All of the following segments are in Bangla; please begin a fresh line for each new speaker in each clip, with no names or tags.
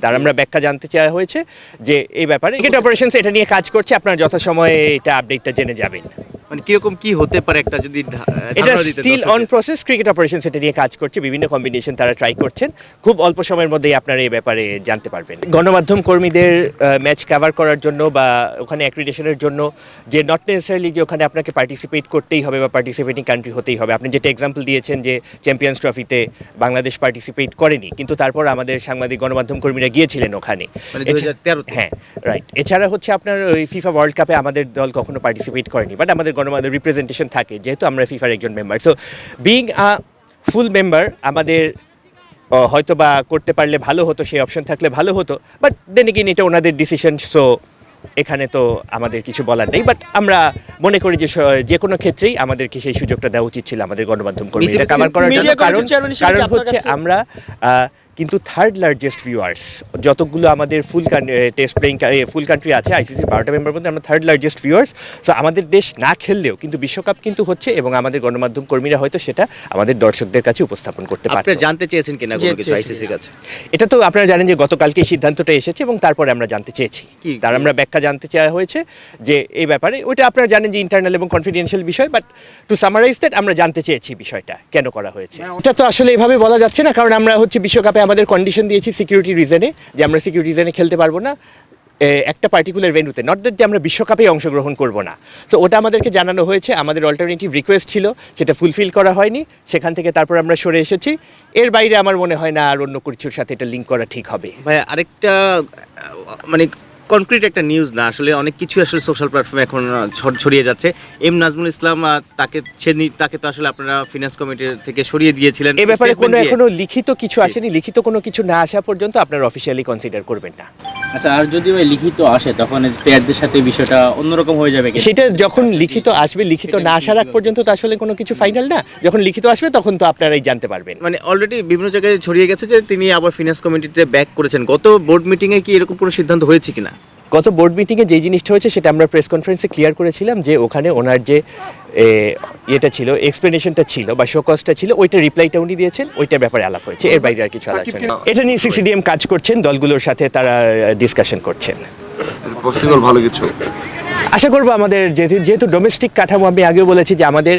তার আমরা ব্যাখ্যা জানতে চাওয়া হয়েছে যে এই ব্যাপারে ক্রিকেট অপারেশনস এটা নিয়ে কাজ করছে, আপনারা যথাসময়ে এটা আপডেটটা জেনে যাবেন।
মানে কিরকম কি হতে পারে একটা যদি
এটা still on process. Cricket operations এটা নিয়ে কাজ করছে, বিভিন্ন কম্বিনেশন তারা ট্রাই করছেন। খুব অল্প সময়ের মধ্যেই আপনারা এই ব্যাপারে জানতে পারবেন। গণমাধ্যম কর্মীদের ম্যাচ কভার করার জন্য বা ওখানে অ্যাক্রিডিটেশনের জন্য যে নট নেসেসারিলি যে ওখানে আপনাকে পার্টিসিপেট করতেই হবে বা পার্টিসিপেটিং কান্ট্রি হতেই হবে। আপনি যেটা এক্সাম্পল দিয়েছেন যে চ্যাম্পিয়ন্স ট্রফিতে বাংলাদেশ পার্টিসিপেট করেনি, কিন্তু তারপর আমাদের সাংবাদিক গণমাধ্যম কর্মীরা গিয়েছিলেন ওখানে।
মানে 2013
হ্যাঁ, রাইট। এছাড়া হচ্ছে আপনার ওই ফিফা ওয়ার্ল্ড কাপে আমাদের দল কখনো পার্টিসিপেট করেনি, বাট আমাদের গণমাধ্যম রিপ্রেজেন্টেশন থাকে যেহেতু আমরা ফিফার একজন member. So being a full member আমাদের হয়তো বা করতে পারলে ভালো হতো, সেই অপশন থাকলে ভালো হতো, বাট দেন এগেইন এটা ওনাদের ডিসিশন। সো এখানে তো আমাদের কিছু বলার নেই, বাট আমরা মনে করি যে যে কোনো ক্ষেত্রেই আমাদেরকে সেই সুযোগটা দেওয়া উচিত ছিল আমাদের গণমাধ্যম কর্মীরা কভার করার জন্য। কারণ হচ্ছে আমরা কিন্তু থার্ড লার্জেস্ট ভিউয়ার্স যতগুলো আমাদের টেস্ট প্লেইং ফুল কান্ট্রি আছে আইসিসির 12টা মেম্বার মধ্যে আমরা থার্ড লার্জেস্ট ভিউয়ার্স। সো আমাদের দেশ না খেললেও কিন্তু বিশ্বকাপ কিন্তু হচ্ছে, এবং আমাদের গণমাধ্যম কর্মীরা হয়তো সেটা আমাদের দর্শকদের কাছে উপস্থাপন করতে পারত।
আপনারা জানতে চেয়েছেন কিনা কোনো কিছু আইসিসির কাছে?
এটা তো আপনারা জানেন যে গতকালকে এই সিদ্ধান্তটা এসেছে এবং তারপরে আমরা জানতে চেয়েছি। তার আমরা ব্যাখ্যা জানতে চাওয়া হয়েছে যে এই ব্যাপারে। ওইটা আপনারা জানেন যে ইন্টারনাল এবং কনফিডেন্সিয়াল বিষয়, বাট টু সামারাইজ দ্যাট আমরা জানতে চেয়েছি বিষয়টা কেন করা হয়েছে। এটা তো আসলে এভাবে বলা যাচ্ছে না, কারণ আমরা হচ্ছে বিশ্বকাপে আমাদের কন্ডিশন দিয়েছি সিকিউরিটি রিজনে, যে আমরা সিকিউরিটি রিজনে খেলতে পারবো না একটা পার্টিকুলার ভেন্যুতে, নট দ্যাট যে আমরা বিশ্বকাপে অংশগ্রহণ করব না। সো ওটা আমাদেরকে জানানো হয়েছে, আমাদের অল্টারনেটিভ রিকোয়েস্ট ছিল, সেটা ফুলফিল করা হয়নি, সেখান থেকে তারপর আমরা সরে এসেছি। এর বাইরে আমার মনে হয় না আর অন্য কিছুর সাথে এটা লিঙ্ক করা ঠিক হবে।
ভাই আরেকটা মানে কনক্রিট একটা নিউজ না, আসলে অনেক কিছু আসলে সোশ্যাল প্ল্যাটফর্মে এখন ছড়িয়ে যাচ্ছে। এম নাজমুল ইসলাম তাকে তো আসলে আপনারা ফিনান্স কমিটি থেকে সরিয়ে দিয়েছিলেন।
এই ব্যাপারে এখনো লিখিত কিছু আসেনি। লিখিত কোনো কিছু না আসা পর্যন্ত আপনারা অফিসিয়ালি কনসিডার করবেন না।
আচ্ছা, আর যদি ওই লিখিত আসে তখন প্লেয়ারদের সাথে বিষয়টা অন্যরকম হয়ে যাবে।
সেটা যখন লিখিত আসবে, লিখিত না আসার আগ পর্যন্ত তো আসলে কোনো কিছু ফাইনাল না। যখন লিখিত আসবে তখন তো আপনারাই জানতে পারবেন।
মানে অলরেডি বিভিন্ন জায়গায় ছড়িয়ে গেছে যে তিনি আবার ফিনান্স কমিটিতে ব্যাক করেছেন। গত বোর্ড মিটিংয়ে কি এরকম কোনো সিদ্ধান্ত হয়েছে কিনা?
গত বোর্ড মিটিংয়ে যে জিনিসটা হয়েছে সেটা আমরা প্রেস কনফারেন্সে ক্লিয়ার করেছিলাম যে ওখানে ওনার যে ইয়েটা ছিল, এক্সপ্লেনেশনটা ছিল বা শোকজটা ছিল, ওইটা রিপ্লাইটা উনি দিয়েছেন, ওইটার ব্যাপারে আলাপ হয়েছে। এর বাইরে আর কিছু আলোচনা নেই। এটা নিয়ে সিসিডিএম কাজ করছেন, দলগুলোর সাথে তারা ডিসকাশন করছেন।
পসিবল ভালো কিছু
আশা করবো আমাদের যেহেতু ডোমেস্টিক কাঠামো, আমি আগেও বলেছি যে আমাদের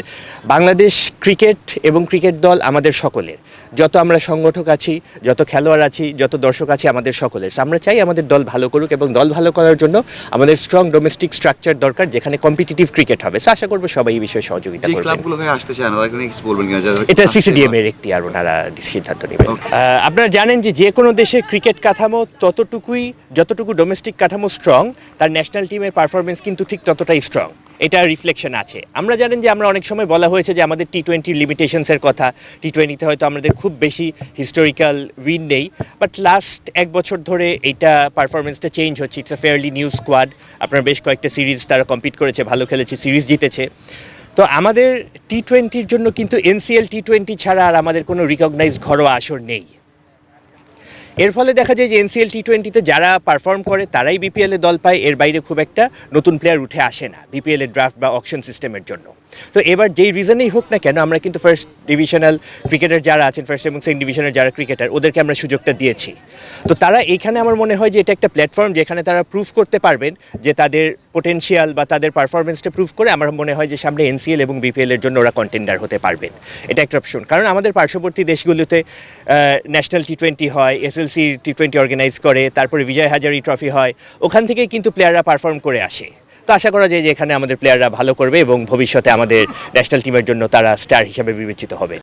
বাংলাদেশ ক্রিকেট এবং ক্রিকেট দল আমাদের সকলের, যত আমরা সংগঠক আছি, যত খেলোয়াড় আছি, যত দর্শক আছি, আমাদের সকলের। আমরা চাই আমাদের দল ভালো করুক, এবং দল ভালো করার জন্য আমাদের স্ট্রং ডোমেস্টিক স্ট্রাকচার দরকার যেখানে কম্পিটিটিভ ক্রিকেট হবে। আশা করবো সবাই এই বিষয়ে সহযোগিতা করবেন।
ক্লাবগুলো হয়ে আসতে চায় না, তাদেরকে নিয়ে কিছু বলবেন কিনা?
এটা সিসিডিএম এর এখতিয়ার, ওনারা সিদ্ধান্ত নেবেন। আপনারা জানেন যে কোনো দেশের ক্রিকেট কাঠামো যতটুকু ডোমেস্টিক কাঠামো স্ট্রং, তার ন্যাশনাল টিমের পারফরমেন্স কিন্তু ঠিক ততটাই স্ট্রং। এটা রিফ্লেকশন আছে। আমরা জানেন যে আমরা অনেক সময় বলা হয়েছে যে আমাদের টি-20 লিমিটেশনসের কথা, টি-20তে হয়তো আমাদের খুব বেশি হিস্টোরিক্যাল উইন নেই, বাট লাস্ট এক বছর ধরে এইটা পারফরমেন্সটা চেঞ্জ হচ্ছে। It's a fairly new squad. আপনার বেশ কয়েকটা সিরিজ তারা কম্পিট করেছে, ভালো খেলেছে, সিরিজ জিতেছে। তো আমাদের টি-20র জন্য কিন্তু এনসিএল টি-20 ছাড়া আর আমাদের কোনো রিকগনাইজড ঘরোয়া আসর নেই। এর ফলে দেখা যায় যে এনসিএল টি-20তে যারা পারফর্ম করে তারাই বিপিএলে দল পায়। এর বাইরে খুব একটা নতুন প্লেয়ার উঠে আসে না বিপিএলের ড্রাফট বা অকশন সিস্টেমের জন্য। তো এবার যেই রিজনেই হোক না কেন, আমরা কিন্তু ফার্স্ট ডিভিশনাল ক্রিকেটার যারা আছেন, ফার্স্ট এবং সেকেন্ড ডিভিশনের যারা ক্রিকেটার, ওদেরকে আমরা সুযোগটা দিয়েছি। তো তারা এইখানে আমার মনে হয় যে এটা একটা প্ল্যাটফর্ম যেখানে তারা প্রুভ করতে পারবেন যে তাদের পোটেনশিয়াল বা তাদের পারফরমেন্সটা প্রুভ করে আমার মনে হয় যে সামনে এনসিএল এবং বিপিএলের জন্য ওরা কন্টেন্ডার হতে পারবেন। এটা একটা অপশন। কারণ আমাদের পার্শ্ববর্তী দেশগুলোতে ন্যাশনাল টি-20 হয়, এসএলসি টি-20 অর্গানাইজ করে, তারপরে বিজয় হাজারি ট্রফি হয়, ওখান থেকেই কিন্তু প্লেয়াররা পারফর্ম করে আসে। তো আশা করা যায় যে এখানে আমাদের প্লেয়াররা ভালো করবে এবং ভবিষ্যতে আমাদের ন্যাশনাল টিমের জন্য তারা স্টার হিসেবে বিবেচিত হবে।